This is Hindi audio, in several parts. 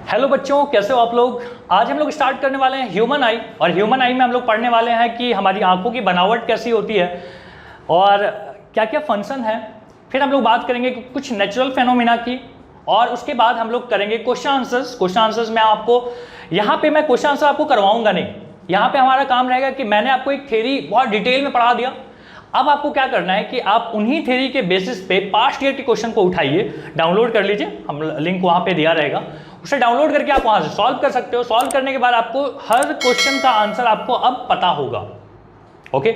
हेलो बच्चों, कैसे हो आप लोग। आज हम लोग स्टार्ट करने वाले हैं ह्यूमन आई। और ह्यूमन आई में हम लोग पढ़ने वाले हैं कि हमारी आंखों की बनावट कैसी होती है और क्या क्या फंक्शन है। फिर हम लोग बात करेंगे कुछ नेचुरल फेनोमिना की और उसके बाद हम लोग करेंगे क्वेश्चन आंसर्स में आपको यहाँ पे मैं क्वेश्चन आंसर आपको करवाऊंगा नहीं। यहाँ पे हमारा काम रहेगा कि मैंने आपको एक थ्योरी बहुत डिटेल में पढ़ा दिया। अब आपको क्या करना है कि आप उन्हीं थ्योरी के बेसिस पे पास्ट ईयर के क्वेश्चन को उठाइए, डाउनलोड कर लीजिए, हम लिंक वहाँ पे दिया रहेगा, उसे डाउनलोड करके आप वहाँ से सॉल्व कर सकते हो। सॉल्व करने के बाद आपको हर क्वेश्चन का आंसर आपको अब पता होगा। ओके,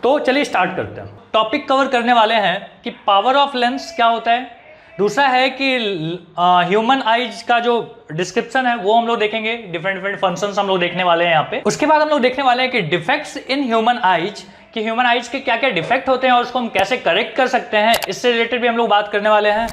तो चलिए स्टार्ट करते हैं। टॉपिक कवर करने वाले हैं कि पावर ऑफ लेंस क्या होता है, दूसरा है कि ह्यूमन आइज का जो डिस्क्रिप्शन है वो हम लोग देखेंगे, डिफरेंट फंक्शंस हम लोग देखने वाले हैं यहाँ पे। उसके बाद हम लोग देखने वाले हैं कि डिफेक्ट्स इन ह्यूमन आइज, कि ह्यूमन आइज के क्या क्या डिफेक्ट होते हैं और उसको हम कैसे करेक्ट कर सकते हैं, इससे रिलेटेड भी हम लोग बात करने वाले हैं।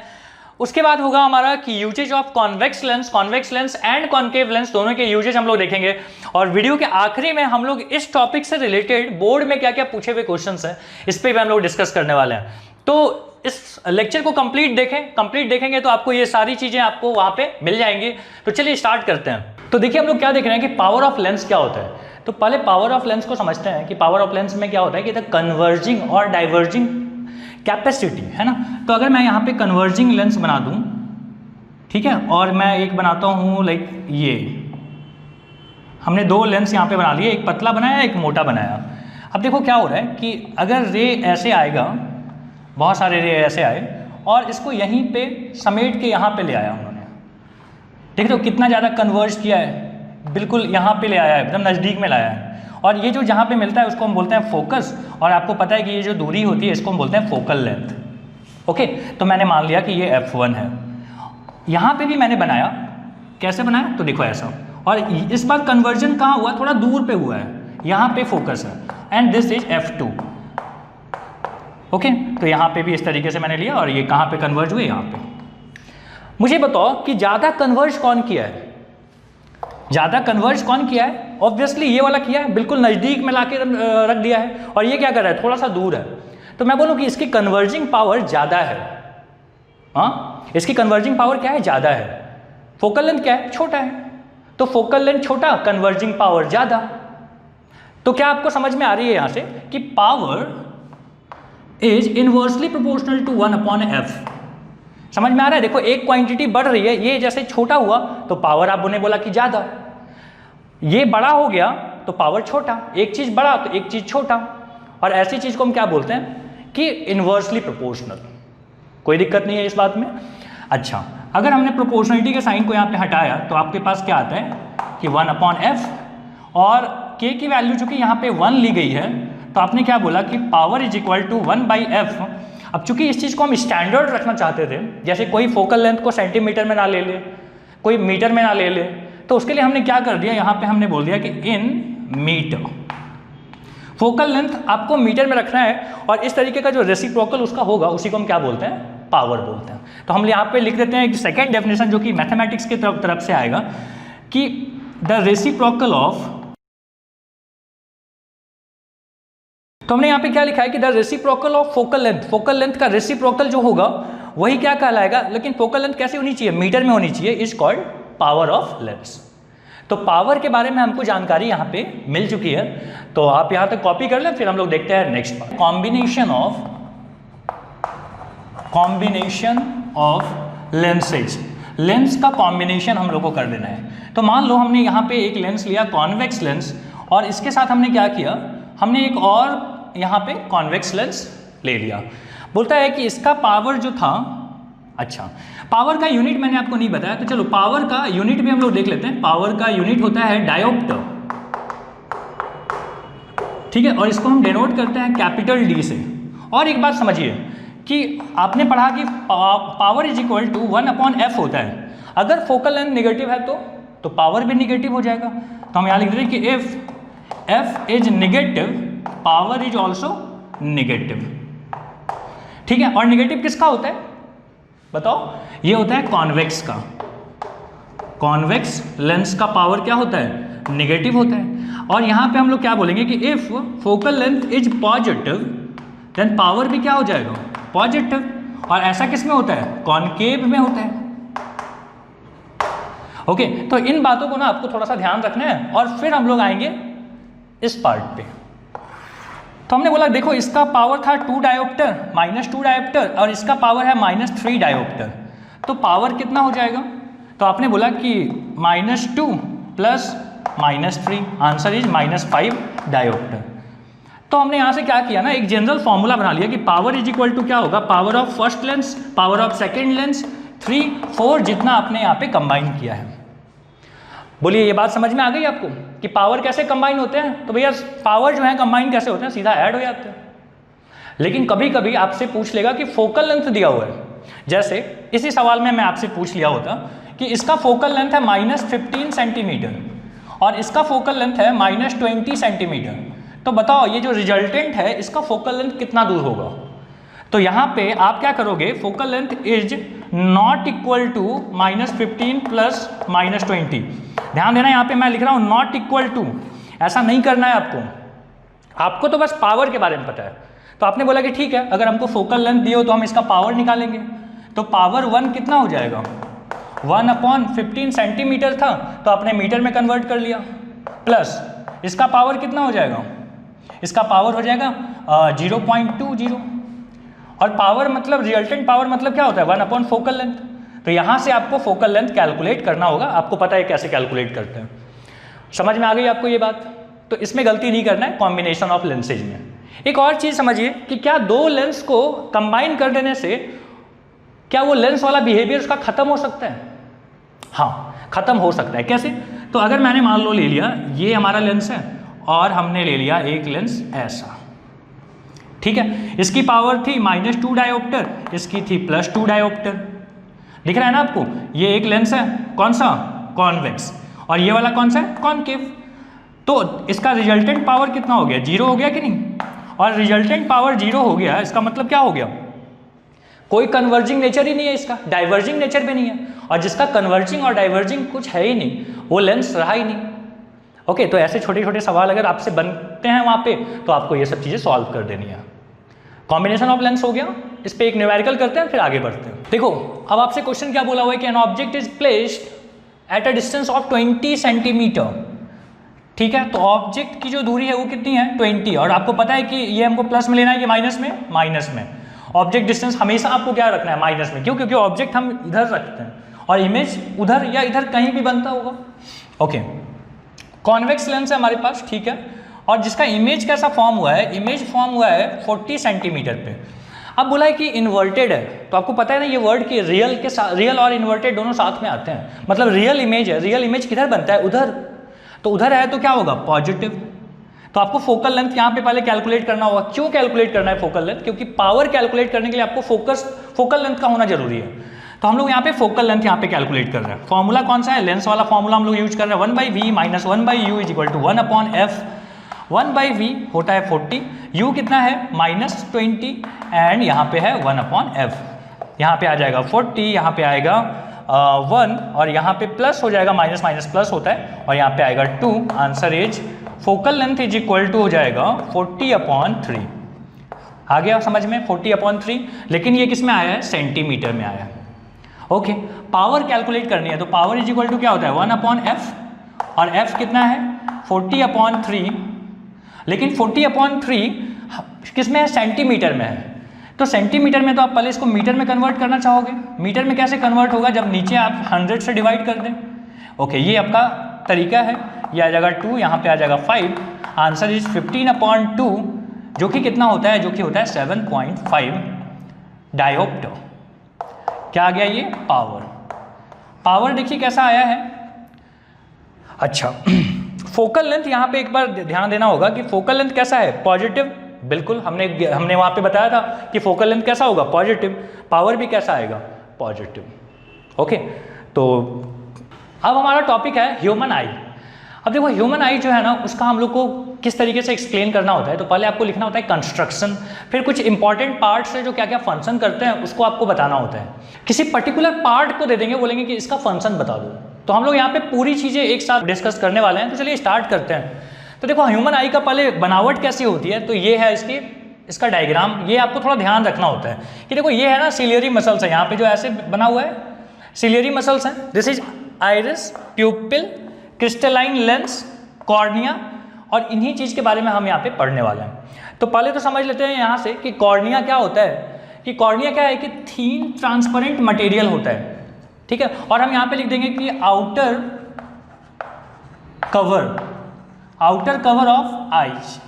उसके बाद होगा हमारा कि uses of convex lens and concave lens, दोनों के यूजेज हम लोग देखेंगे। और वीडियो के आखिरी में हम लोग इस टॉपिक से रिलेटेड बोर्ड में क्या क्या पूछे हुए क्वेश्चंस हैं इस पे भी हम लोग डिस्कस करने वाले हैं। तो इस लेक्चर को कंप्लीट देखेंगे तो आपको ये सारी चीजें आपको वहां पे मिल जाएंगी। तो चलिए स्टार्ट करते हैं। तो देखिए हम लोग क्या देख रहे हैं कि पावर ऑफ लेंस क्या होता है। तो पहले पावर ऑफ लेंस को समझते हैं कि पावर ऑफ लेंस में क्या होता है कि द कन्वर्जिंग और डाइवर्जिंग कैपेसिटी, है ना। तो अगर मैं यहाँ पे कन्वर्जिंग लेंस बना दूं, ठीक है, और मैं एक बनाता हूँ लाइक ये, हमने दो लेंस यहाँ पे बना लिए, एक पतला बनाया एक मोटा बनाया। अब देखो क्या हो रहा है कि अगर रे ऐसे आएगा, बहुत सारे रे ऐसे आए और इसको यहीं पे समेट के यहाँ पे ले आया उन्होंने, देख रहे हो कितना ज़्यादा कन्वर्ज किया है, बिल्कुल यहाँ पे ले आया है, एकदम नज़दीक में लाया है। और ये जो जहाँ पे मिलता है उसको हम बोलते हैं फोकस, और आपको पता है कि ये जो दूरी होती है इसको हम बोलते हैं फोकल लेंथ। ओके, तो मैंने मान लिया कि ये f1 है। यहाँ पे भी मैंने बनाया, कैसे बनाया तो देखो ऐसा, और इस बार कन्वर्जन कहाँ हुआ, थोड़ा दूर पे हुआ है, यहाँ पे फोकस है, and this is f2। Okay, तो यहाँ पे भी इस तरीके से मैंने लिया और ये कहाँ पे कन्वर्ज हुए, यहाँ पे। मुझे बताओ कि ज़्यादा कन्वर्ज कौन किया है, ज़्यादा कन्वर्ज कौन किया है। ऑब्वियसली ये वाला किया है, बिल्कुल नज़दीक में लाके रख दिया है, और ये क्या कर रहा है, थोड़ा सा दूर है। तो मैं बोलूँ कि इसकी कन्वर्जिंग पावर ज़्यादा है। हाँ, इसकी कन्वर्जिंग पावर क्या है, ज़्यादा है। फोकल लेंथ क्या है, छोटा है, तो फोकल लेंथ छोटा, कन्वर्जिंग पावर ज़्यादा। तो क्या आपको समझ में आ रही है यहाँ से कि power is inversely proportional to 1/f। समझ में आ रहा है। देखो एक क्वांटिटी बढ़ रही है, ये जैसे छोटा हुआ तो पावर आपने बोला कि ज़्यादा, ये बड़ा हो गया तो पावर छोटा, एक चीज़ बड़ा तो एक चीज़ छोटा। और ऐसी चीज़ को हम क्या बोलते हैं कि इनवर्सली प्रोपोर्शनल। कोई दिक्कत नहीं है इस बात में। अच्छा, अगर हमने प्रोपोर्शनलिटी के साइन को यहाँ पे हटाया तो आपके पास क्या आता है कि 1/f, और k की वैल्यू चूंकि यहाँ पे 1 ली गई है तो आपने क्या बोला कि power is equal to 1/f। अब चूंकि इस चीज़ को हम स्टैंडर्ड रखना चाहते थे, जैसे कोई फोकल लेंथ को सेंटीमीटर में ना ले ले, कोई मीटर में ना ले ले, तो उसके लिए हमने क्या कर दिया, यहाँ पे हमने बोल दिया कि इन मीटर। फोकल लेंथ आपको मीटर में रखना है, और इस तरीके का जो रेसिप्रोकल उसका होगा उसी को हम क्या बोलते हैं, पावर बोलते हैं। तो हम यहाँ पे लिख देते हैं एक सेकेंड डेफिनेशन जो कि मैथमेटिक्स की तरफ से आएगा कि द रेसिप्रोकल ऑफ, तो हमने यहाँ पे क्या लिखा है कि the reciprocal of focal length, focal length का रेसिप्रोकल जो होगा वही क्या कहलाएगा, लेकिन फोकल लेंथ कैसे होनी चाहिए, मीटर में होनी चाहिए, is called power of lens. तो पावर के बारे में हमको जानकारी यहाँ पे मिल चुकी है, तो आप यहाँ तक कॉपी कर लें, फिर हम लोग देखते हैं next part. Combination of lenses, lens का कॉम्बिनेशन हम लोग को कर देना है। तो मान लो हमने यहाँ पे एक लेंस लिया कॉन्वेक्स लेंस, और इसके साथ हमने क्या किया, हमने एक और यहाँ पे कॉन्वेक्स लेंस ले लिया। बोलता है कि इसका पावर जो था, अच्छा पावर का यूनिट मैंने आपको नहीं बताया, तो चलो पावर का यूनिट भी हम लोग देख लेते हैं। पावर का यूनिट होता है डायोप्टर, ठीक है, और इसको हम डिनोट करते हैं कैपिटल D से। और एक बात समझिए कि आपने पढ़ा कि power is equal to 1/f होता है। अगर फोकल लेंथ निगेटिव है तो पावर भी निगेटिव हो जाएगा। तो हम यहाँ लिख देते हैं कि if f is negative, power is also negative, ठीक है। और निगेटिव किसका होता है बताओ, ये होता है कॉन्वेक्स का। कॉन्वेक्स लेंस का पावर क्या होता है, निगेटिव होता है। और यहाँ पे हम लोग क्या बोलेंगे कि if focal length is positive then power भी क्या हो जाएगा, पॉजिटिव। और ऐसा किस में होता है, कॉनकेव में होता है। ओके, तो इन बातों को ना आपको थोड़ा सा ध्यान रखना है और फिर हम लोग आएंगे इस पार्ट पे। तो हमने बोला देखो इसका पावर था 2 डायोप्टर -2 डायोप्टर और इसका पावर है -3 डायोप्टर, तो पावर कितना हो जाएगा? तो आपने बोला कि -2 प्लस -3, आंसर इज -5 डायोप्टर। तो हमने यहाँ से क्या किया ना, एक जनरल फॉर्मूला बना लिया कि पावर इज इक्वल टू क्या होगा, power of first lens, power of second lens, 3, 4 जितना आपने यहाँ पे कंबाइन किया है। बोलिए ये बात समझ में आ गई आपको कि पावर कैसे कंबाइन होते हैं? तो भैया पावर जो है कंबाइन कैसे होते हैं, सीधा ऐड हो जाते हैं। लेकिन कभी कभी आपसे पूछ लेगा कि फोकल लेंथ दिया हुआ है, जैसे इसी सवाल में मैं आपसे पूछ लिया होता कि इसका फोकल लेंथ है -15 सेंटीमीटर और इसका फोकल लेंथ है -20 सेंटीमीटर, तो बताओ ये जो रिजल्टेंट है इसका फोकल लेंथ कितना दूर होगा? तो यहाँ पे आप क्या करोगे, focal length is not equal to -15 plus -20। ध्यान देना यहाँ पे मैं लिख रहा हूँ नॉट इक्वल टू, ऐसा नहीं करना है आपको तो बस पावर के बारे में पता है। तो आपने बोला कि ठीक है अगर हमको फोकल लेंथ दिए हो तो हम इसका पावर निकालेंगे, तो पावर 1 कितना हो जाएगा, 1/15 सेंटीमीटर था तो आपने मीटर में कन्वर्ट कर लिया, प्लस इसका पावर कितना हो जाएगा, इसका पावर हो जाएगा 0.20 और पावर मतलब रिजल्टेंट पावर मतलब क्या होता है 1 फोकल लेंथ। तो यहाँ से आपको फोकल लेंथ कैलकुलेट करना होगा, आपको पता है कैसे कैलकुलेट करते हैं। समझ में आ गई आपको ये बात? तो इसमें गलती नहीं करना है कॉम्बिनेशन ऑफ लेंसेज में। एक और चीज़ समझिए कि क्या दो लेंस को कंबाइन कर देने से क्या वो लेंस वाला बिहेवियर उसका खत्म हो सकता है? हाँ, खत्म हो सकता है। कैसे? तो अगर मैंने मान लो ले लिया ये हमारा लेंस है और हमने ले लिया एक लेंस ऐसा, ठीक है, इसकी पावर थी -2 डायोप्टर, इसकी थी +2 डायोप्टर। दिख रहा है ना आपको, ये एक लेंस है कौन सा, कॉन्वेक्स, और ये वाला कौन सा है, कॉनकेव। तो इसका रिजल्टेंट पावर कितना हो गया, 0 हो गया कि नहीं? और रिजल्टेंट पावर 0 हो गया, इसका मतलब क्या हो गया, कोई कन्वर्जिंग नेचर ही नहीं है इसका, डाइवर्जिंग नेचर भी नहीं है, और जिसका कन्वर्जिंग और डाइवर्जिंग कुछ है ही नहीं वो लेंस रहा ही नहीं। ओके, तो ऐसे छोटे छोटे सवाल अगर आपसे बनते हैं वहाँ पे तो आपको ये सब चीज़ें सॉल्व कर देनी है। कॉम्बिनेशन ऑफ लेंस हो गया, इस पे एक न्यूमेरिकल करते हैं फिर आगे बढ़ते हैं। देखो अब आपसे क्वेश्चन क्या बोला हुआ है कि an object is placed at a distance of 20 centimetre, ठीक है, तो ऑब्जेक्ट की जो दूरी है वो कितनी है 20, और आपको पता है कि ये हमको प्लस में लेना है कि माइनस में, माइनस में। ऑब्जेक्ट डिस्टेंस हमेशा आपको क्या रखना है, माइनस में। क्यों? क्योंकि ऑब्जेक्ट हम इधर रखते हैं और इमेज उधर या इधर कहीं भी बनता होगा। ओके, कॉन्वेक्स लेंस है हमारे पास, ठीक है, और जिसका इमेज कैसा फॉर्म हुआ है, इमेज फॉर्म हुआ है 40 सेंटीमीटर पे। अब बोला है कि इन्वर्टेड है, तो आपको पता है ना ये वर्ड कि रियल के साथ, रियल और इन्वर्टेड दोनों साथ में आते हैं, मतलब रियल इमेज है, रियल इमेज किधर बनता है, उधर, तो उधर है तो क्या होगा, पॉजिटिव। तो आपको फोकल लेंथ यहाँ पे पहले कैलकुलेट करना होगा। क्यों कैलकुलेट करना है फोकल लेंथ? क्योंकि पावर कैलकुलेट करने के लिए आपको फोकल लेंथ का होना जरूरी है। तो हम लोग यहाँ पे फोकल लेंथ यहाँ पे कैलकुलेट कर रहे हैं। फॉर्मूला कौन सा है, लेंस वाला फॉर्मूला हम लोग यूज कर रहे हैं, 1/v - 1/u is equal to 1/f। 1/v होता है 40, u कितना है -20 एंड यहाँ पे है 1/f। यहाँ पे आ जाएगा 40, यहाँ पे आएगा 1 और यहाँ पे प्लस हो जाएगा, माइनस माइनस प्लस होता है, और यहाँ पे आएगा 2। Answer is focal length is equal to हो जाएगा 40/3। आ गया समझ में, 40/3, लेकिन ये किस में आया है, सेंटीमीटर में आया है। ओके, पावर कैलकुलेट करनी है तो पावर इज इक्वल टू क्या होता है 1/f, और f कितना है 40/3, लेकिन 40/3 किस में है, सेंटीमीटर में है। तो सेंटीमीटर में तो आप पहले इसको मीटर में कन्वर्ट करना चाहोगे। मीटर में कैसे कन्वर्ट होगा, जब नीचे आप 100 से डिवाइड कर दें। ओके, ये आपका तरीका है। ये आ जाएगा 2, यहाँ पे आ जाएगा 5। आंसर इज 15/2, जो कि कितना होता है, जो कि होता है 7.5 डायोप्टर। क्या आ गया ये, पावर। पावर देखिए कैसा आया है। अच्छा, फोकल लेंथ यहाँ पे एक बार ध्यान देना होगा कि फोकल लेंथ कैसा है, पॉजिटिव। बिल्कुल, हमने वहाँ पे बताया था कि फोकल लेंथ कैसा होगा, पॉजिटिव। पावर भी कैसा आएगा, पॉजिटिव। ओके, तो अब हमारा टॉपिक है ह्यूमन आई। अब देखो ह्यूमन आई जो है ना, उसका हम लोग को किस तरीके से एक्सप्लेन करना होता है। तो पहले आपको लिखना होता है कंस्ट्रक्शन, फिर कुछ इंपॉर्टेंट पार्ट्स है जो क्या क्या फंक्शन करते हैं उसको आपको बताना होता है। किसी पर्टिकुलर पार्ट को दे देंगे, बोलेंगे कि इसका फंक्शन बता दो। तो हम लोग यहाँ पे पूरी चीज़ें एक साथ डिस्कस करने वाले हैं। तो चलिए स्टार्ट करते हैं। तो देखो ह्यूमन आई का पहले बनावट कैसी होती है, तो ये है इसका डायग्राम। ये आपको थोड़ा ध्यान रखना होता है कि देखो ये है ना सिलियरी मसल्स है, यहाँ पे जो ऐसे बना हुआ है सिलियरी मसल्स हैं। This is iris, प्यूपिल, crystalline lens, cornea, और इन्हीं चीज़ के बारे में हम यहाँ पे पढ़ने वाले हैं। तो पहले तो समझ लेते हैं यहाँ से कि कॉर्निया क्या होता है। कि कॉर्निया क्या है कि थीन ट्रांसपेरेंट मटेरियल होता है, ठीक है। और हम यहाँ पे लिख देंगे कि आउटर कवर ऑफ आईज।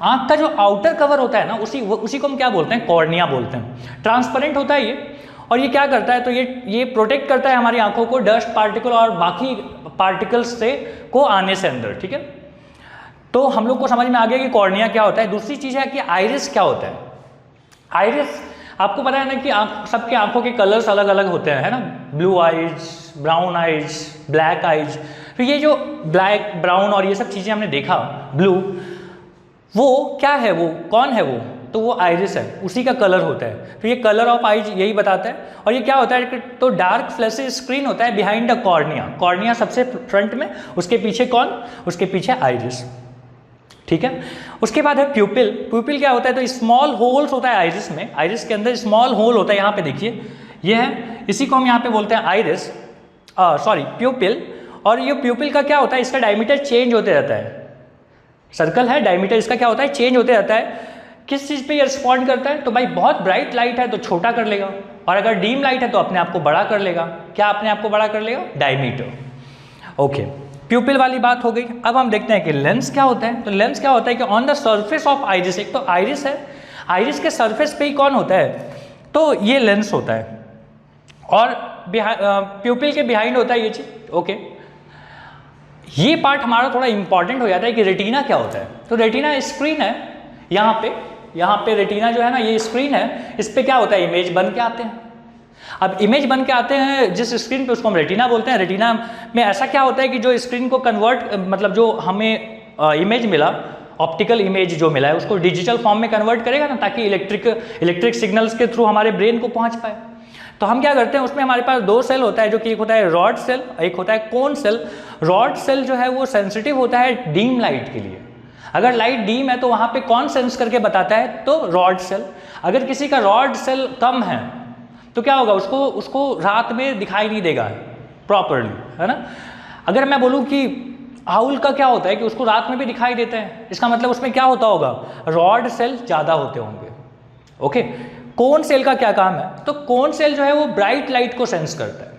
आँख का जो आउटर कवर होता है ना, उसी को हम क्या बोलते हैं, कॉर्निया बोलते हैं। ट्रांसपेरेंट होता है ये, और ये क्या करता है, तो ये प्रोटेक्ट करता है हमारी आंखों को डस्ट पार्टिकल और बाकी पार्टिकल्स से को आने से अंदर, ठीक है। तो हम लोग को समझ में आ गया कि कॉर्निया क्या होता है। दूसरी चीज़ है कि आइरिस क्या होता है। आइरिस आपको पता है ना कि सबके आंखों के कलर्स अलग अलग होते हैं, है ना। Blue eyes, brown eyes, black eyes. तो ये जो ब्लैक, ब्राउन और ये सब चीज़ें हमने देखा, ब्लू, वो क्या है, वो कौन है वो, तो वो आइरिस है, उसी का कलर होता है। तो ये कलर ऑफ आइज यही बताता है। और ये क्या होता है, तो डार्क फ्लैशेज स्क्रीन होता है बिहाइंड द कॉर्निया। कॉर्निया सबसे फ्रंट में, उसके पीछे कौन, उसके पीछे आइरिस, ठीक है। उसके बाद है प्यूपिल। प्यूपिल क्या होता है, तो स्मॉल होल्स होता है आइरिस में, आइरिस के अंदर स्मॉल होल होता है। यहाँ पे देखिए ये है, इसी को हम यहाँ पे बोलते हैं आइरिस, प्यूपिल। और ये प्यूपिल का क्या होता है, इसका डायमीटर चेंज होते रहता है। सर्कल है, डायमीटर इसका क्या होता है, चेंज होते रहता है। किस चीज़ पे ये रिस्पॉन्ड करता है, तो भाई बहुत ब्राइट लाइट है तो छोटा कर लेगा, और अगर डीम लाइट है तो अपने आप को बड़ा कर लेगा। क्या अपने आप को बड़ा कर लेगा, डायमीटर। ओके, प्यूपिल वाली बात हो गई। अब हम देखते हैं कि लेंस क्या होता है। तो लेंस क्या होता है कि on the surface of iris, एक तो आइरिस है, आइरिस के सरफेस पे ही कौन होता है, तो ये लेंस होता है। और प्यूपिल के बिहाइंड होता है ये चीज़, ओके। ये पार्ट हमारा थोड़ा इंपॉर्टेंट हो जाता है कि रेटिना क्या होता है। तो रेटिना स्क्रीन है, यहाँ पे रेटिना जो है ना, ये स्क्रीन है, इस पे क्या होता है, इमेज बन के आते हैं। अब इमेज बन के आते हैं जिस स्क्रीन पे, उसको हम रेटिना बोलते हैं। रेटिना में ऐसा क्या होता है कि जो स्क्रीन को कन्वर्ट, मतलब जो हमें इमेज मिला, ऑप्टिकल इमेज जो मिला है, उसको डिजिटल फॉर्म में कन्वर्ट करेगा ना, ताकि इलेक्ट्रिक सिग्नल्स के थ्रू हमारे ब्रेन को पहुंच पाए। तो हम क्या करते हैं, उसमें हमारे पास दो सेल होता है, जो कि एक होता है रॉड सेल, एक होता है कोन सेल। रॉड सेल जो है वो सेंसिटिव होता है डीम लाइट के लिए। अगर लाइट डीम है तो वहाँ पे कौन सेंस करके बताता है, तो रॉड सेल। अगर किसी का रॉड सेल कम है तो क्या होगा, उसको रात में दिखाई नहीं देगा प्रॉपरली, है ना। अगर मैं बोलूँ कि आउल का क्या होता है कि उसको रात में भी दिखाई देते हैं, इसका मतलब उसमें क्या होता होगा, रॉड सेल ज़्यादा होते होंगे, ओके। कोन सेल का क्या काम है, तो कोन सेल जो है वो ब्राइट लाइट को सेंस करता है।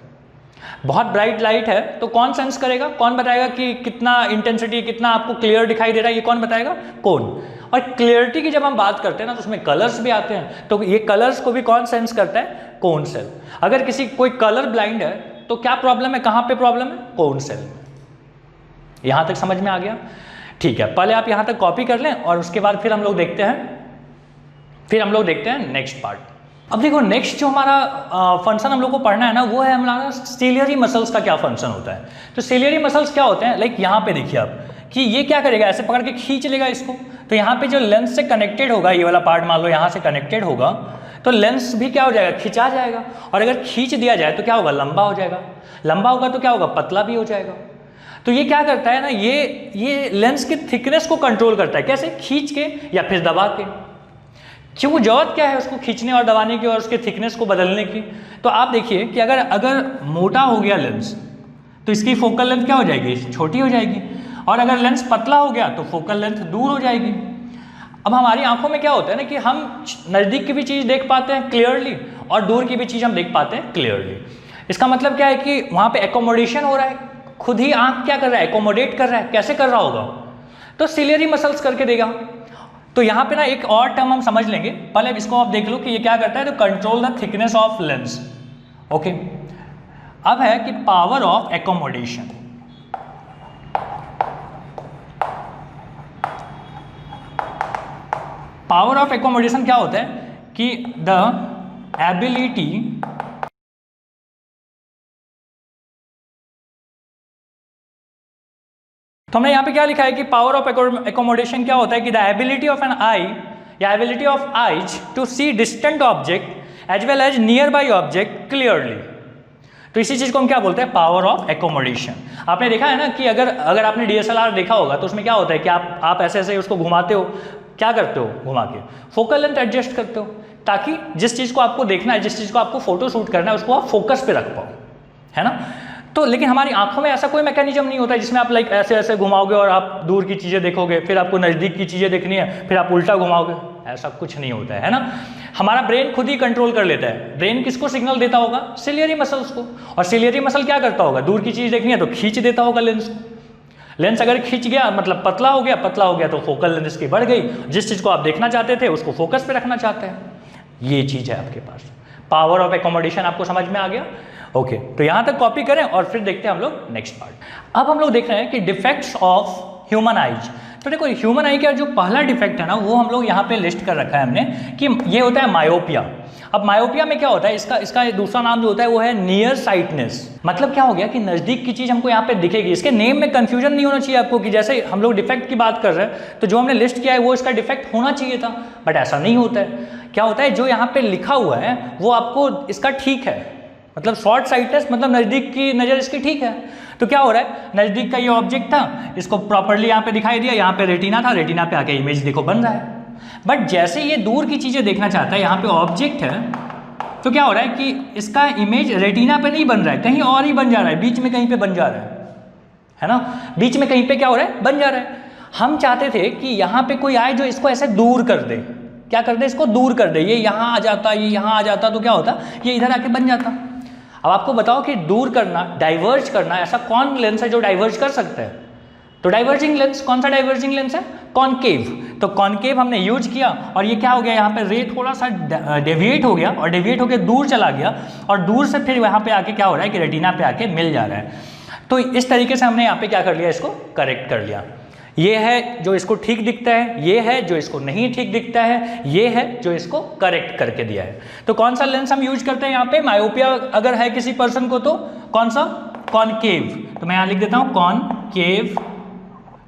बहुत ब्राइट लाइट है तो कौन सेंस करेगा, कौन बताएगा कि कितना इंटेंसिटी, कितना आपको क्लियर दिखाई दे रहा है, ये कौन बताएगा, कोन। और क्लियरिटी की जब हम बात करते हैं ना, तो उसमें कलर्स भी आते हैं, तो ये कलर्स को भी कौन सेंस करता है, कोन सेल। अगर कोई कलर ब्लाइंड है तो क्या प्रॉब्लम है, कहाँ पे प्रॉब्लम है, कोन सेल में। यहाँ तक समझ में आ गया, ठीक है। पहले आप यहाँ तक कॉपी कर लें, और उसके बाद फिर हम लोग देखते हैं नेक्स्ट पार्ट। अब देखो, नेक्स्ट जो हमारा फंक्शन हम लोग को पढ़ना है ना, वो है हमारा सिलियरी मसल्स का क्या फंक्शन होता है। तो सिलियरी मसल्स क्या होते हैं, लाइक यहाँ पे देखिए आप कि ये क्या करेगा, ऐसे पकड़ के खींच लेगा इसको। तो यहाँ पे जो लेंस से कनेक्टेड होगा, ये वाला पार्ट मान लो यहाँ से कनेक्टेड होगा, तो लेंस भी क्या हो जाएगा, खिंचा जाएगा। और अगर खींच दिया जाए तो क्या होगा, लंबा हो जाएगा। लंबा होगा तो क्या होगा, पतला भी हो जाएगा। तो ये क्या करता है ना, ये लेंस की थिकनेस को कंट्रोल करता है। कैसे, खींच के या फिर दबा के। क्यों, जरूरत क्या है उसको खींचने और दबाने की और उसके थिकनेस को बदलने की। तो आप देखिए कि अगर मोटा हो गया लेंस तो इसकी फोकल लेंथ क्या हो जाएगी, छोटी हो जाएगी। और अगर लेंस पतला हो गया तो फोकल लेंथ दूर हो जाएगी। अब हमारी आंखों में क्या होता है ना कि हम नज़दीक की भी चीज़ देख पाते हैं क्लियरली, और दूर की भी चीज़ हम देख पाते हैं क्लियरली। इसका मतलब क्या है कि वहाँ पे एकोमोडेशन हो रहा है, खुद ही आंख क्या कर रहा है, एकोमोडेट कर रहा है। कैसे कर रहा होगा, तो सिलियरी मसल्स करके देगा। तो यहाँ पे ना एक और टर्म हम समझ लेंगे, पहले इसको आप देख लो कि ये क्या करता है, तो control the thickness of lens, okay. अब है कि power of accommodation. Power of accommodation क्या होता है कि द एबिलिटी तो हमने यहाँ पे क्या लिखा है कि पावर ऑफ एकोमोडेशन क्या होता है कि the ability of an eye या ability of eyes to see distant object as well as nearby object clearly. तो इसी चीज़ को हम क्या बोलते हैं, पावर ऑफ एकोमोडेशन। आपने देखा है ना कि अगर आपने DSLR देखा होगा तो उसमें क्या होता है कि आप ऐसे ऐसे उसको घुमाते हो, क्या करते हो, घुमा के फोकल लेंथ एडजस्ट करते हो, ताकि जिस चीज़ को आपको देखना है, जिस चीज़ को आपको फोटो शूट करना है, उसको आप फोकस पे रख पाओ, है ना। तो लेकिन हमारी आंखों में ऐसा कोई मैकेनिज्म नहीं होता जिसमें आप लाइक ऐसे ऐसे घुमाओगे और आप दूर की चीज़ें देखोगे, फिर आपको नज़दीक की चीज़ें देखनी है, फिर आप उल्टा घुमाओगे, ऐसा कुछ नहीं होता है ना। हमारा ब्रेन खुद ही कंट्रोल कर लेता है। ब्रेन किसको सिग्नल देता होगा? सिलियरी मसल्स को। और सिलियरी मसल क्या करता होगा? दूर की चीज़ देखनी है तो खींच देता होगा लेंस को। लेंस अगर खींच गया मतलब पतला हो गया तो फोकल लेंथ इसकी बढ़ गई, जिस चीज़ को आप देखना चाहते थे उसको फोकस पे रखना चाहते हैं। ये चीज़ है आपके पास। पावर ऑफ एकोमोडेशन आपको समझ में आ गया? ओके, तो यहाँ तक कॉपी करें और फिर देखते हैं हम लोग नेक्स्ट पार्ट। अब हम लोग देख रहे हैं कि डिफेक्ट्स ऑफ ह्यूमन आइज। तो देखो ह्यूमन आई का जो पहला डिफेक्ट है ना, वो हम लोग यहाँ पे लिस्ट कर रखा है हमने कि ये होता है मायोपिया। अब मायोपिया में क्या होता है, इसका दूसरा नाम जो होता है वो है नियर साइटनेस। मतलब क्या हो गया कि नज़दीक की चीज़ हमको यहाँ पे दिखेगी। इसके नेम में कंफ्यूजन नहीं होना चाहिए आपको कि जैसे हम लोग डिफेक्ट की बात कर रहे हैं तो जो हमने लिस्ट किया है वो इसका डिफेक्ट होना चाहिए था, बट ऐसा नहीं होता है। क्या होता है, जो यहाँ पे लिखा हुआ है वो आपको इसका ठीक है, मतलब शॉर्ट साइटनेस मतलब नज़दीक की नज़र इसकी ठीक है। तो क्या हो रहा है, नज़दीक का ये ऑब्जेक्ट था, इसको प्रॉपर्ली यहाँ पे दिखाई दिया, यहाँ पे रेटिना था, रेटिना पे आके इमेज देखो बन रहा है। बट जैसे ये दूर की चीज़ें देखना चाहता है, यहाँ पे ऑब्जेक्ट है, तो क्या हो रहा है कि इसका इमेज रेटिना पे नहीं बन रहा है, कहीं और ही बन जा रहा है, बीच में कहीं पे बन जा रहा है ना, बीच में कहीं पे क्या हो रहा है, बन जा रहा है। हम चाहते थे कि यहाँ पे कोई आए जो इसको ऐसे दूर कर दे, क्या कर दे, इसको दूर कर दे, ये यहाँ आ जाता, ये यहाँ आ जाता, तो क्या होता, ये इधर आके बन जाता। अब आपको बताओ कि दूर करना, डाइवर्ज करना, ऐसा कौन लेंस है जो डाइवर्ज कर सकता है? तो डाइवर्जिंग लेंस, कौन सा डाइवर्जिंग लेंस है? कॉनकेव। तो कॉनकेव हमने यूज किया और ये क्या हो गया, यहाँ पे रे थोड़ा सा डेविएट हो गया और डेविएट होकर दूर चला गया और दूर से फिर यहाँ पे आके क्या हो रहा है कि रेटिना पे आके मिल जा रहा है। तो इस तरीके से हमने यहाँ पे क्या कर लिया, इसको करेक्ट कर लिया। ये है जो इसको ठीक दिखता है, ये है जो इसको नहीं ठीक दिखता है, ये है जो इसको करेक्ट करके दिया है। तो कौन सा लेंस हम यूज करते हैं यहाँ पे? मायोपिया अगर है किसी पर्सन को तो कौन सा? कॉनकेव। तो मैं यहाँ लिख देता हूँ कॉनकेव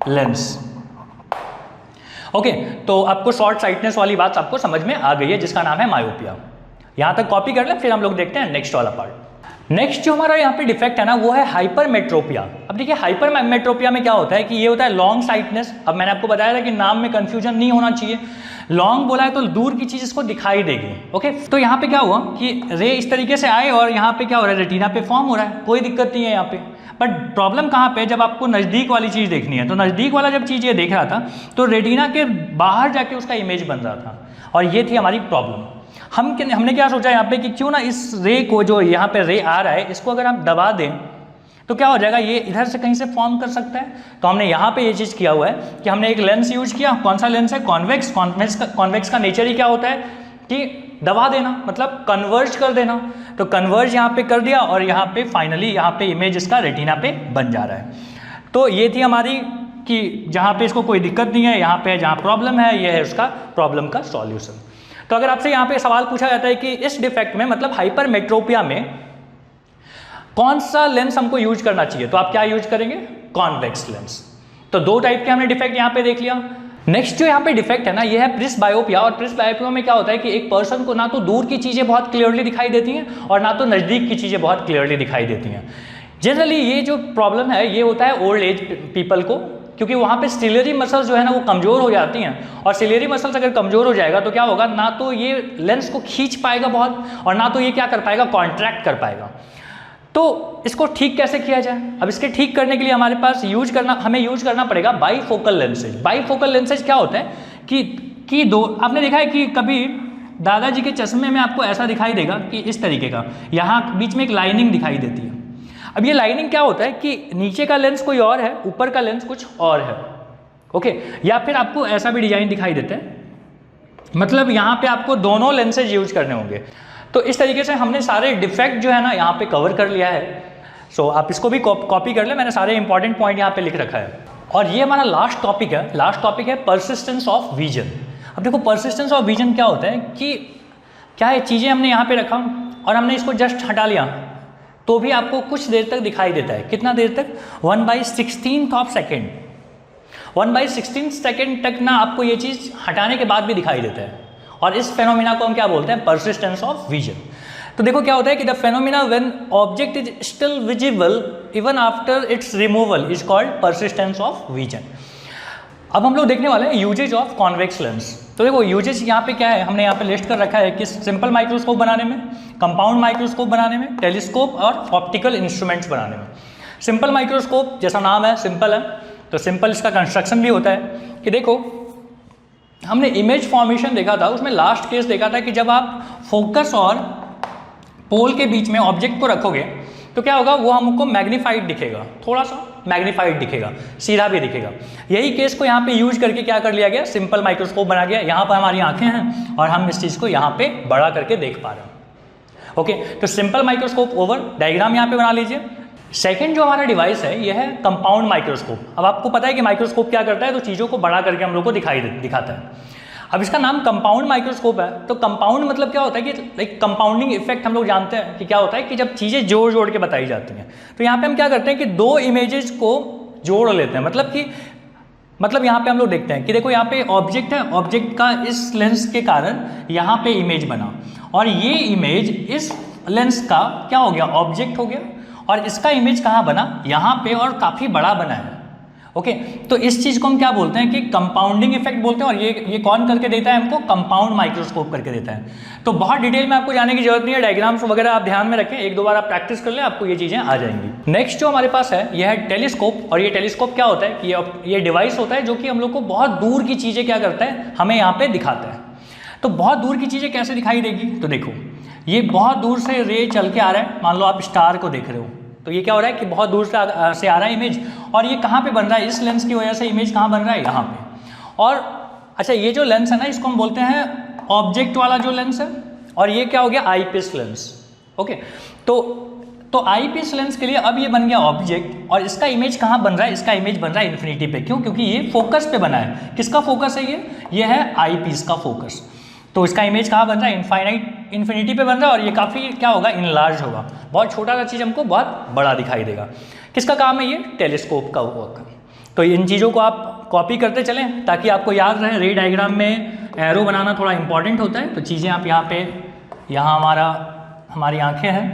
लेंस। ओके, तो आपको शॉर्ट साइटनेस वाली बात आपको समझ में आ गई है जिसका नाम है मायोपिया। यहाँ तक कॉपी कर ले, फिर हम लोग देखते हैं नेक्स्ट वाला पार्ट। नेक्स्ट जो हमारा यहाँ पे डिफेक्ट है ना, वो है हाइपरमेट्रोपिया। अब देखिए हाइपरमेट्रोपिया में क्या होता है कि ये होता है लॉन्ग साइटनेस। अब मैंने आपको बताया था कि नाम में कंफ्यूजन नहीं होना चाहिए। लॉन्ग बोला है तो दूर की चीज़ इसको दिखाई देगी। ओके, तो यहाँ पे क्या हुआ कि रे इस तरीके से आए और यहाँ पे क्या हो रहा है, रेटिना पे फॉर्म हो रहा है, कोई दिक्कत नहीं है यहाँ पे। बट प्रॉब्लम कहाँ पे, जब आपको नज़दीक वाली चीज़ देखनी है, तो नज़दीक वाला जब चीज़ ये देख रहा था तो रेटिना के बाहर जाके उसका इमेज बन रहा था और ये थी हमारी प्रॉब्लम। हमने क्या सोचा यहाँ पे कि क्यों ना इस रे को, जो यहाँ पे रे आ रहा है, इसको अगर हम दबा दें तो क्या हो जाएगा, ये इधर से कहीं से फॉर्म कर सकता है। तो हमने यहाँ पे ये चीज़ किया हुआ है कि हमने एक लेंस यूज किया। कौन सा लेंस है? कॉन्वेक्स। कॉन्वेक्स का नेचर ही क्या होता है कि दबा देना, मतलब कन्वर्ज कर देना। तो कन्वर्ज यहाँ पे कर दिया और यहाँ पे फाइनली यहाँ पे इमेज इसका रेटिना पे बन जा रहा है। तो ये थी हमारी कि जहाँ पे इसको कोई दिक्कत नहीं है, यहाँ पे जहाँ प्रॉब्लम है, ये है उसका प्रॉब्लम का सॉल्यूशन। तो अगर आपसे यहाँ पे सवाल पूछा जाता है कि इस डिफेक्ट में, मतलब हाइपरमेट्रोपिया में, कौन सा लेंस हमको यूज करना चाहिए, तो आप क्या यूज करेंगे? Convex lens. तो दो टाइप के हमने डिफेक्ट यहाँ पे देख लिया। नेक्स्ट जो यहाँ पे डिफेक्ट है ना, ये है प्रिस्बायोपिया। और प्रिस्बायोपिया में क्या होता है कि एक पर्सन को ना तो दूर की चीज़ें बहुत क्लियरली दिखाई देती हैं और ना तो नज़दीक की चीज़ें बहुत क्लियरली दिखाई देती हैं। जनरली ये जो प्रॉब्लम है ये होता है ओल्ड एज पीपल को, क्योंकि वहाँ पे सिलियरी मसल्स जो है ना वो कमज़ोर हो जाती हैं। और सिलियरी मसल्स अगर कमज़ोर हो जाएगा तो क्या होगा, ना तो ये लेंस को खींच पाएगा बहुत और ना तो ये क्या कर पाएगा, कॉन्ट्रैक्ट कर पाएगा। तो इसको ठीक कैसे किया जाए? अब इसके ठीक करने के लिए हमारे पास हमें यूज करना पड़ेगा बाईफोकल लेंसेज। बाईफोकल लेंसेज क्या होता है कि दो, आपने देखा है कि कभी दादाजी के चश्मे में आपको ऐसा दिखाई देगा कि इस तरीके का, यहाँ बीच में एक लाइनिंग दिखाई देती है। अब ये लाइनिंग क्या होता है कि नीचे का लेंस कोई और है, ऊपर का लेंस कुछ और है। ओके, या फिर आपको ऐसा भी डिजाइन दिखाई देता है, मतलब यहाँ पे आपको दोनों लेंसेज यूज करने होंगे। तो इस तरीके से हमने सारे डिफेक्ट जो है ना यहाँ पे कवर कर लिया है। सो आप इसको भी कॉपी कर ले, मैंने सारे इंपॉर्टेंट पॉइंट यहाँ पे लिख रखा है। और ये हमारा लास्ट टॉपिक है। लास्ट टॉपिक है परसिस्टेंस ऑफ विजन। अब देखो परसिस्टेंस ऑफ विजन क्या होता है कि क्या है, चीज़ें हमने यहाँ पे रखा और हमने इसको जस्ट हटा लिया तो भी आपको कुछ देर तक दिखाई देता है। कितना देर तक? 1/16 ऑफ सेकेंड। 1/16 सेकेंड तक ना आपको ये चीज़ हटाने के बाद भी दिखाई देता है। और इस फेनोमिना को हम क्या बोलते हैं? Persistence of vision. तो देखो क्या होता है कि the phenomena when object is still visible even after it's removal is called persistence of vision. अब हम लोग देखने वाले हैं यूजेज ऑफ कॉन्वेक्स लेंस। तो देखो यूजेज यहाँ पे क्या है, हमने यहाँ पे लिस्ट कर रखा है कि सिंपल माइक्रोस्कोप बनाने में, कंपाउंड माइक्रोस्कोप बनाने में, टेलीस्कोप और ऑप्टिकल इंस्ट्रूमेंट्स बनाने में। सिंपल माइक्रोस्कोप जैसा नाम है सिंपल है, तो सिंपल इसका कंस्ट्रक्शन भी होता है कि देखो हमने इमेज फॉर्मेशन देखा था, उसमें लास्ट केस देखा था कि जब आप फोकस और पोल के बीच में ऑब्जेक्ट को रखोगे तो क्या होगा, वो हमको मैग्नीफाइड दिखेगा, थोड़ा सा मैग्नीफाइड दिखेगा, सीधा भी दिखेगा। यही केस को यहाँ पे यूज करके क्या कर लिया गया, सिंपल माइक्रोस्कोप बना गया। यहाँ पर हमारी आंखें हैं और हम इस चीज़ को यहाँ पे बड़ा करके देख पा रहे हैं। ओके, तो सिंपल माइक्रोस्कोप ओवर, डायग्राम यहाँ पे बना लीजिए। सेकेंड जो हमारा डिवाइस है यह है कंपाउंड माइक्रोस्कोप। अब आपको पता है कि माइक्रोस्कोप क्या करता है, तो चीज़ों को बड़ा करके हम लोग को दिखाता है। अब इसका नाम कंपाउंड माइक्रोस्कोप है, तो कंपाउंड मतलब क्या होता है कि लाइक कंपाउंडिंग इफेक्ट हम लोग जानते हैं कि क्या होता है कि जब चीज़ें जोड़ जोड़ के बताई जाती हैं, तो यहाँ पे हम क्या करते हैं कि दो इमेजेस को जोड़ लेते हैं। मतलब यहाँ पे हम लोग देखते हैं कि देखो यहाँ पे ऑब्जेक्ट है, ऑब्जेक्ट का इस लेंस के कारण यहाँ पे इमेज बना, और ये इमेज इस लेंस का क्या हो गया, ऑब्जेक्ट हो गया, और इसका इमेज कहाँ बना, यहाँ पे, और काफ़ी बड़ा बना है। ओके, तो इस चीज़ को हम क्या बोलते हैं कि कंपाउंडिंग इफेक्ट बोलते हैं, और ये कौन करके देता है हमको, कंपाउंड माइक्रोस्कोप करके देता है। तो बहुत डिटेल में आपको जाने की जरूरत नहीं है, डायग्राम्स वगैरह आप ध्यान में रखें, एक दो बार आप प्रैक्टिस कर लें, आपको ये चीज़ें आ जाएंगी। नेक्स्ट जो हमारे पास है यह है टेलीस्कोप। और ये टेलीस्कोप क्या होता है कि ये डिवाइस होता है जो कि हम लोग को बहुत दूर की चीज़ें क्या करता है, हमें यहाँ पे दिखाता है। तो बहुत दूर की चीज़ें कैसे दिखाई देगी, तो देखो ये बहुत दूर से रे चल के आ रहा है, मान लो आप स्टार को देख रहे हो, तो ये क्या हो रहा है कि बहुत दूर से आ रहा है इमेज, और ये कहाँ पे बन रहा है, इस लेंस की वजह से इमेज कहाँ बन रहा है, यहाँ पे। और अच्छा, ये जो लेंस है ना, इसको हम बोलते हैं ऑब्जेक्ट वाला जो लेंस है, और ये क्या हो गया, आईपीस लेंस। ओके, तो आईपीस लेंस के लिए अब ये बन गया ऑब्जेक्ट, और इसका इमेज कहाँ बन रहा है, इसका इमेज बन रहा है इन्फिनिटी पे। क्यों, क्योंकि ये फोकस पे बना है। किसका फोकस है ये है आईपीस का फोकस। तो इसका इमेज कहाँ बन रहा है, इन्फिनिटी पे बन रहा है, और ये काफ़ी क्या होगा, इनलार्ज होगा, बहुत छोटा सा चीज़ हमको बहुत बड़ा दिखाई देगा। किसका काम है ये, टेलीस्कोप का वर्क। तो इन चीज़ों को आप कॉपी करते चलें ताकि आपको याद रहे। रे डायग्राम में एरो बनाना थोड़ा इंपॉर्टेंट होता है, तो चीज़ें आप यहाँ हमारी आंखें हैं।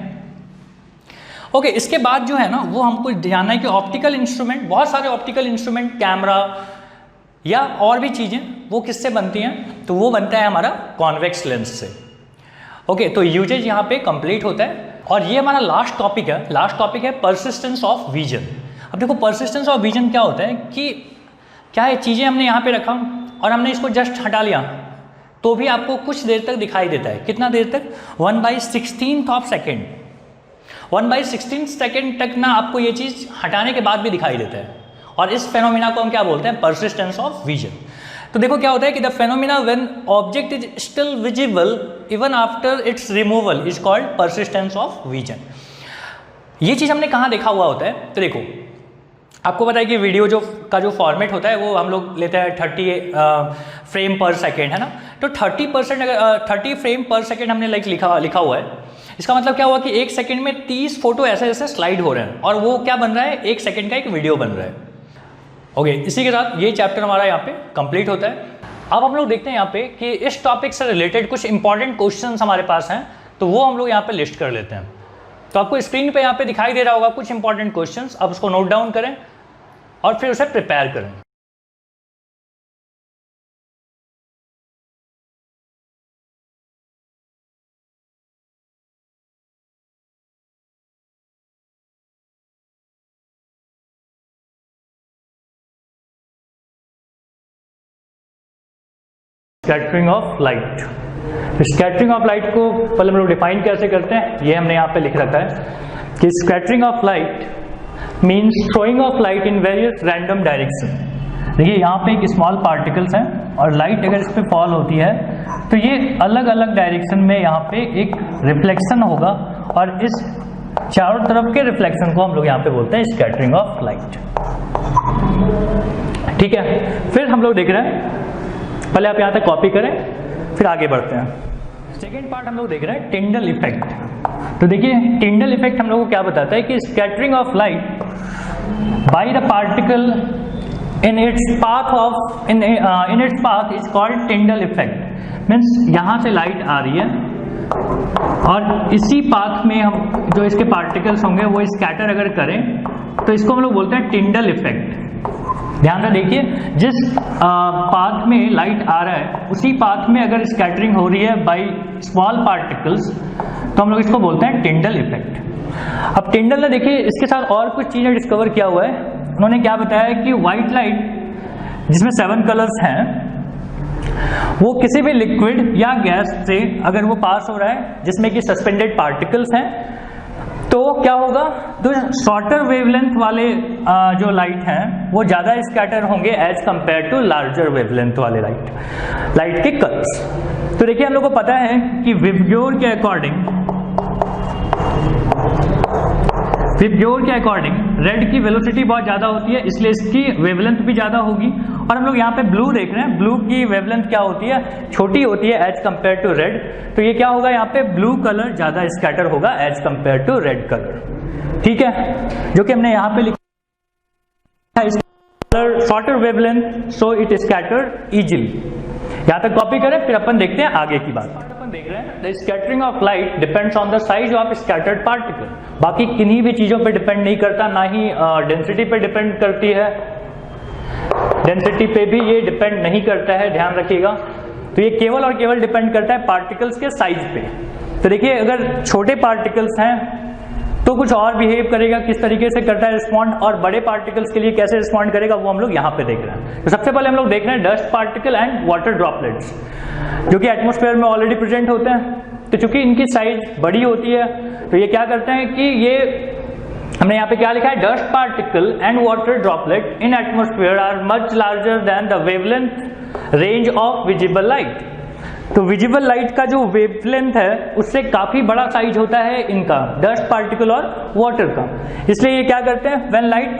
ओके, इसके बाद जो है ना, वो हमको जानना है कि ऑप्टिकल इंस्ट्रूमेंट, बहुत सारे ऑप्टिकल इंस्ट्रूमेंट, कैमरा या और भी चीज़ें, वो किससे बनती हैं, तो वो बनता है हमारा कॉन्वेक्स लेंस से। ओके, तो यूजेज यहाँ पे कंप्लीट होता है। और ये हमारा लास्ट टॉपिक है परसिस्टेंस ऑफ विजन। अब देखो परसिस्टेंस ऑफ विजन क्या होता है कि क्या है, चीज़ें हमने यहाँ पे रखा और हमने इसको जस्ट हटा लिया तो भी आपको कुछ देर तक दिखाई देता है। कितना देर तक, 1/16 ऑफ सेकेंड, 1/16 सेकेंड तक ना आपको ये चीज़ हटाने के बाद भी दिखाई देता है। और इस फेनोमिना को हम क्या बोलते हैं, परसिस्टेंस ऑफ विजन। तो देखो क्या होता है कि the phenomena when object is still visible even after it's removal is called persistence of vision. ये चीज़ हमने कहाँ देखा हुआ होता है, तो देखो आपको पता है कि वीडियो जो फॉर्मेट होता है वो हम लोग लेते हैं 30 फ्रेम पर सेकेंड, है ना। तो 30 फ्रेम पर सेकेंड हमने लिखा हुआ है। इसका मतलब क्या हुआ कि एक सेकेंड में 30 फोटो ऐसे ऐसे स्लाइड हो रहे हैं, और वो क्या बन रहा है, एक सेकेंड का एक वीडियो बन रहा है। ओके, इसी के साथ ये चैप्टर हमारा यहाँ पे कंप्लीट होता है। अब हम लोग देखते हैं यहाँ पे कि इस टॉपिक से रिलेटेड कुछ इंपॉर्टेंट क्वेश्चंस हमारे पास हैं, तो वो हम लोग यहाँ पे लिस्ट कर लेते हैं। तो आपको स्क्रीन पे यहाँ पे दिखाई दे रहा होगा कुछ इंपॉर्टेंट क्वेश्चंस, आप उसको नोट डाउन करें और फिर उसे प्रिपेयर करें। Scattering of light. Scattering of light को पहले हम लोग डिफाइन कैसे करते हैं, ये हमने यहाँ पे लिख रखा है कि scattering of light means throwing of light in various random direction. देखिए यहाँ पे एक स्मॉल पार्टिकल्स हैं और लाइट अगर इस पर फॉल होती है तो ये अलग अलग डायरेक्शन में यहाँ पे एक रिफ्लेक्शन होगा, और इस चारों तरफ के रिफ्लेक्शन को हम लोग यहाँ पे बोलते हैं स्कैटरिंग ऑफ लाइट। ठीक है, फिर हम लोग देख रहे हैं, पहले आप यहाँ तक कॉपी करें फिर आगे बढ़ते हैं। सेकेंड पार्ट हम लोग देख रहे हैं टिंडल इफेक्ट। तो देखिए टिंडल इफेक्ट हम लोग को क्या बताता है कि scattering of light by the particle in its path is called Tyndall effect. Means यहाँ से लाइट आ रही है और इसी पाथ में हम जो इसके पार्टिकल्स होंगे वो स्कैटर अगर करें तो इसको हम लोग बोलते हैं टिंडल इफेक्ट। ध्यान से देखिए, जिस पाथ में लाइट आ रहा है उसी पाथ में अगर स्कैटरिंग हो रही है बाय स्मॉल पार्टिकल्स तो हम लोग इसको बोलते हैं टिंडल इफेक्ट। अब टिंडल ने देखिए इसके साथ और कुछ चीजें डिस्कवर किया हुआ है। उन्होंने क्या बताया कि व्हाइट लाइट जिसमें 7 कलर्स हैं वो किसी भी लिक्विड या गैस से अगर वो पास हो रहा है जिसमें कि सस्पेंडेड पार्टिकल्स हैं तो क्या होगा, तो शॉर्टर वेवलेंथ वाले जो लाइट हैं वो ज्यादा स्कैटर होंगे as compare to larger wavelength वाले लाइट के कलर्स। तो देखिए हम लोग को पता है कि विबग्योर के अकॉर्डिंग रेड की वेलोसिटी बहुत ज्यादा होती है, इसलिए इसकी वेवलेंथ भी ज्यादा होगी। और हम लोग यहाँ पे ब्लू देख रहे हैं, ब्लू की वेवलेंथ क्या होती है, छोटी होती है एज कंपेयर टू रेड। तो ये क्या होगा, यहाँ पे ब्लू कलर ज्यादा स्कैटर होगा as compare to red colour. ठीक है, जो कि हमने यहाँ पे लिखा है shorter wavelength so it scatter easily. यहाँ तक कॉपी करें, फिर अपन देखते हैं आगे की बात। अपन देख रहे हैं the scattering of light depends on the size of scattered particle. बाकी किन्हीं भी चीजों पे डिपेंड नहीं करता, ना ही डेंसिटी पे डिपेंड करती है, डेंसिटी पे भी ये डिपेंड नहीं करता है, ध्यान रखिएगा। तो ये केवल और केवल डिपेंड करता है पार्टिकल्स के साइज पे। तो देखिए अगर छोटे पार्टिकल्स हैं तो कुछ और बिहेव करेगा, किस तरीके से करता है रिस्पॉन्ड, और बड़े पार्टिकल्स के लिए कैसे रिस्पॉन्ड करेगा वो हम लोग यहाँ पे देख रहे हैं। तो सबसे पहले हम लोग देख रहे हैं dust particle and water droplets जो कि एटमॉस्फेयर में ऑलरेडी प्रेजेंट होते हैं। तो चूंकि इनकी साइज बड़ी होती है तो ये क्या करते हैं कि ये हमने यहाँ पे क्या लिखा है, dust particle and water droplet in atmosphere are much larger than the wavelength range of visible light. तो विजिबल लाइट का जो वेवलेंथ है उससे काफी बड़ा साइज होता है इनका, डस्ट पार्टिकल और वाटर का। इसलिए ये क्या करते हैं, when light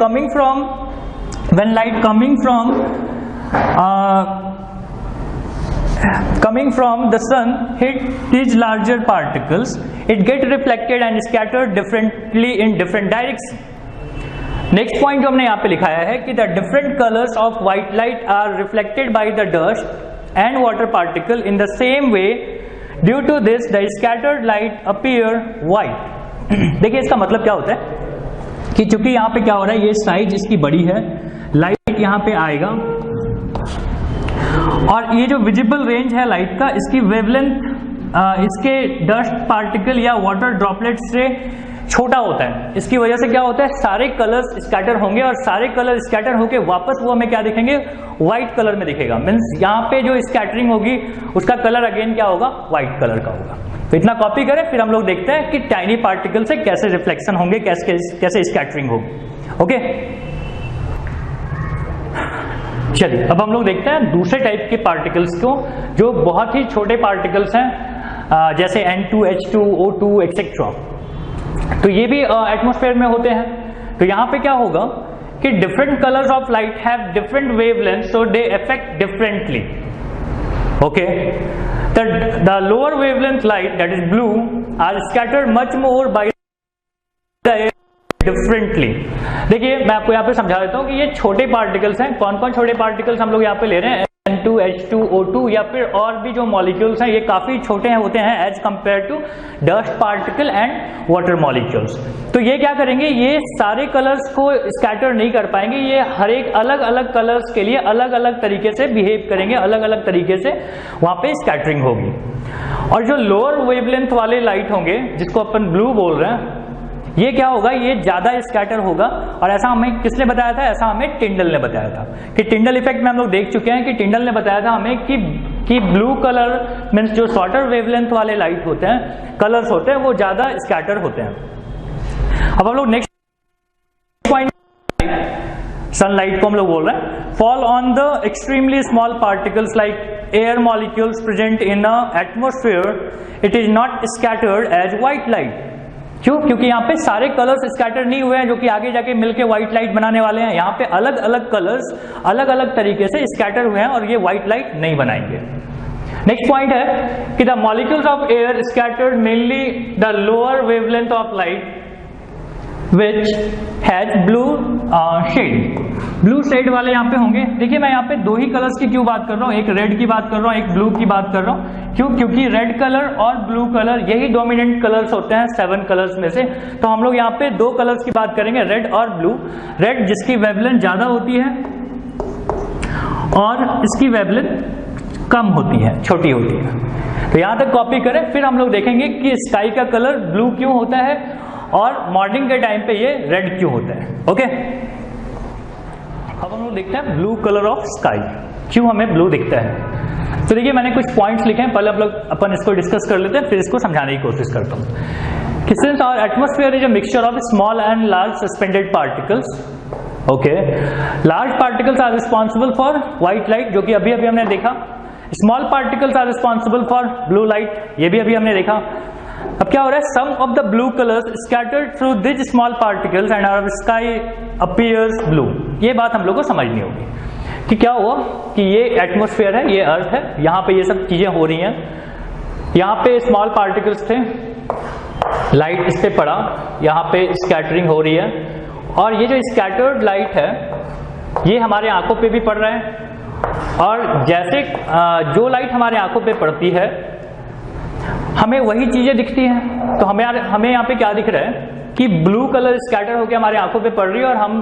coming from the sun hit these larger particles, it get reflected and scattered differently in different direction. Next point जो हमने यहाँ पे लिखाया है कि the different colors of white light are reflected by the dust and water particle in the same way. Due to this the scattered light appear white. देखिए इसका मतलब क्या होता है कि चूंकि यहाँ पे क्या हो रहा है, ये साइज इसकी बड़ी है, लाइट यहाँ पे आएगा और ये जो विजिबल रेंज है लाइट का, इसकी वेवलेंथ इसके डस्ट पार्टिकल या वाटर ड्रॉपलेट से छोटा होता है। इसकी वजह से क्या होता है, सारे कलर्स स्कैटर होंगे और सारे कलर स्कैटर होके वापस वो हमें क्या दिखेंगे, व्हाइट कलर में दिखेगा। मीन्स यहाँ पे जो स्कैटरिंग होगी उसका कलर अगेन क्या होगा, व्हाइट कलर का होगा। तो इतना कॉपी करें, फिर हम लोग देखते हैं कि टाइनी पार्टिकल से कैसे रिफ्लेक्शन होंगे, कैसे स्कैटरिंग होगी। ओके, चलिए अब हम लोग देखते हैं दूसरे टाइप के पार्टिकल्स को जो बहुत ही छोटे पार्टिकल्स हैं, जैसे N2, H2, O2 एक्सेट्रा। तो ये भी एटमॉस्फेयर में होते हैं। तो यहाँ पे क्या होगा कि different colours of light have different wavelength, so they affect differently. Okay, the lower wavelength light that is blue are scattered much more by the air differently. देखिए मैं आपको यहाँ पे समझा देता हूँ कि ये छोटे पार्टिकल्स हैं। कौन कौन छोटे पार्टिकल्स हम लोग यहाँ पे ले रहे हैं, N2, H2, O2 या फिर और भी जो मॉलिक्यूल्स हैं ये काफी छोटे हैं होते हैं as compare to dust particle and water molecules. तो ये क्या करेंगे, ये सारे कलर्स को स्कैटर नहीं कर पाएंगे, ये हर एक अलग अलग कलर्स के लिए अलग अलग तरीके से बिहेव करेंगे, अलग अलग तरीके से वहां पे स्कैटरिंग होगी। और जो लोअर वेवलेंथ वाले लाइट होंगे जिसको अपन ब्लू बोल रहे हैं, ये क्या होगा, ये ज्यादा स्कैटर होगा। और ऐसा हमें किसने बताया था, ऐसा हमें टिंडल ने बताया था कि टिंडल इफेक्ट में हम लोग देख चुके हैं कि टिंडल ने बताया था हमें कि ब्लू कलर मीन्स जो शॉर्टर वेवलेंथ वाले लाइट होते हैं, कलर्स होते हैं, वो ज्यादा स्कैटर होते हैं। अब हम लोग नेक्स्ट पॉइंट, सनलाइट को हम लोग बोल रहे हैं, fall on the extremely small particles like air molecules present in a atmosphere, it is not scattered as white light. क्यों, क्योंकि यहाँ पे सारे कलर्स स्कैटर नहीं हुए हैं जो कि आगे जाके मिलके व्हाइट लाइट बनाने वाले हैं। यहाँ पे अलग अलग कलर्स अलग अलग तरीके से स्कैटर हुए हैं और ये व्हाइट लाइट नहीं बनाएंगे। नेक्स्ट पॉइंट है कि the molecules of air scattered mainly the lower wavelength of light which has blue shade. Blue shade वाले यहाँ पे होंगे। देखिए मैं यहाँ पे दो ही कलर्स की क्यों बात कर रहा हूँ, एक रेड की बात कर रहा हूँ, एक ब्लू की बात कर रहा हूँ। क्यों, क्योंकि रेड कलर और ब्लू कलर यही डोमिनेंट कलर्स होते हैं 7 कलर्स में से। तो हम लोग यहाँ पे दो कलर्स की बात करेंगे, रेड और ब्लू। रेड जिसकी वेवलेंथ ज्यादा होती है और इसकी वेवलेंथ कम होती है, छोटी होती है। तो यहाँ तक कॉपी करें, फिर हम लोग देखेंगे कि स्काई का कलर ब्लू क्यों होता है और मॉर्निंग के टाइम पे ये रेड क्यों होता है। ओके, अब हम लोग देखते हैं ब्लू कलर ऑफ स्काई, क्यों हमें ब्लू दिखता है। तो देखिए मैंने कुछ पॉइंट्स लिखे हैं, पहले अपन इसको डिस्कस कर लेते हैं, फिर इसको समझाने की कोशिश करता हूँ कि since our atmosphere is a mixture of small and large suspended particles, okay, large particles are responsible for white light, जो कि अभी अभी हमने देखा। Small particles are responsible for blue light, ये भी अभी हमने देखा। अब क्या हो रहा है, some of the blue colours scattered through this small particles and our sky appears blue. ये बात हम लोग को समझनी होगी कि क्या हुआ कि ये एटमॉस्फेयर है, ये अर्थ है, यहाँ पे ये सब चीजें हो रही हैं, यहाँ पे स्मॉल पार्टिकल्स थे, लाइट इस पे पड़ा, यहाँ पे स्कैटरिंग हो रही है, और ये जो स्कैटर्ड लाइट है ये हमारे आंखों पे भी पड़ रहा है, और जैसे जो लाइट हमारे आंखों पे पड़ती है हमें वही चीजें दिखती हैं। तो हमें यहाँ पे क्या दिख रहा है कि ब्लू कलर स्कैटर होकर हमारे आंखों पे पड़ रही है, और हम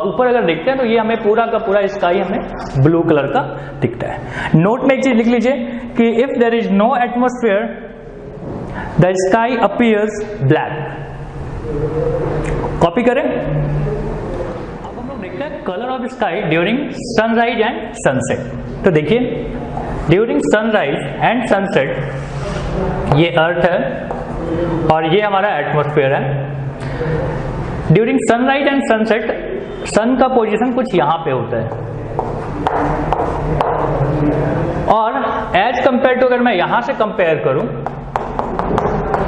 ऊपर अगर देखते हैं तो ये हमें पूरा का पूरा स्काई हमें ब्लू कलर का दिखता है। नोट में एक चीज लिख लीजिए कि if there is no atmosphere the sky appears black. Copy करें। अब हम लोग देखते हैं colour of sky during sunrise and sunset. तो देखिए ड्यूरिंग सनराइज एंड सनसेट ये अर्थ है और ये हमारा एटमॉस्फेयर है। ड्यूरिंग सनराइज एंड सनसेट सन का पोजीशन कुछ यहां पे होता है, और एज कंपेयर टू, अगर मैं यहां से कंपेयर करूं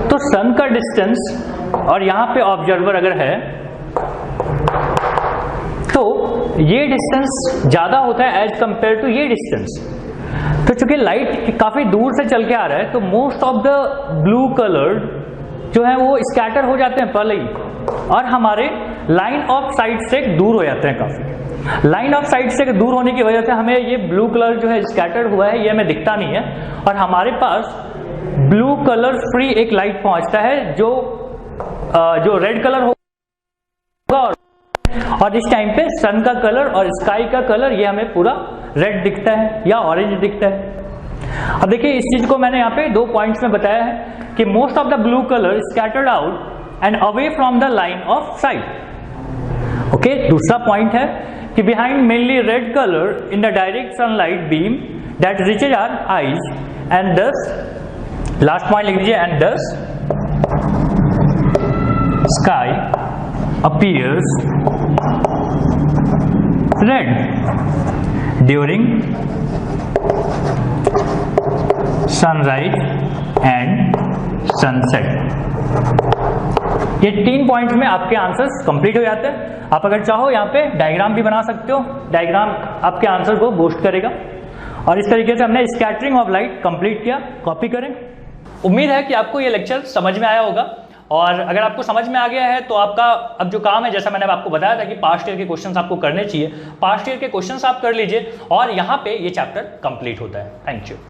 तो सन का डिस्टेंस और यहां पे ऑब्जर्वर अगर है तो ये डिस्टेंस ज्यादा होता है एज कंपेयर टू ये डिस्टेंस। तो चूंकि लाइट काफी दूर से चल के आ रहा है तो most of the blue colour जो है वो स्कैटर हो जाते हैं पहले ही, और हमारे लाइन ऑफ साइट से दूर हो जाते हैं काफी। लाइन ऑफ साइट से दूर होने की वजह से हमें ये ब्लू कलर जो है स्कैटर्ड हुआ है ये हमें दिखता नहीं है, और हमारे पास ब्लू कलर फ्री एक लाइट पहुंचता है जो रेड कलर होगा, और इस टाइम पे सन का कलर और स्काई का कलर ये हमें पूरा रेड दिखता है या ऑरेंज दिखता है। अब देखिए इस चीज को मैंने यहाँ पे 2 पॉइंट्स में बताया है कि most of the blue colour scattered out and away from the line of sight. Okay, दूसरा पॉइंट है कि behind mainly red colour in the direct sunlight beam that reaches our eyes and thus, last point लिख दीजिए, and thus sky appears red during sunrise and sunset। ये 3 पॉइंट्स में आपके आंसर्स कंप्लीट हो जाते हैं। आप अगर चाहो यहाँ पे डायग्राम भी बना सकते हो, डायग्राम आपके आंसर को बूस्ट करेगा। और इस तरीके से हमने स्कैटरिंग ऑफ लाइट कंप्लीट किया। कॉपी करें। उम्मीद है कि आपको ये लेक्चर समझ में आया होगा, और अगर आपको समझ में आ गया है तो आपका अब जो काम है, जैसा मैंने आपको बताया था कि पास्ट ईयर के क्वेश्चंस आपको करने चाहिए, पास्ट ईयर के क्वेश्चंस आप कर लीजिए और यहाँ पे ये चैप्टर कंप्लीट होता है। Thank you.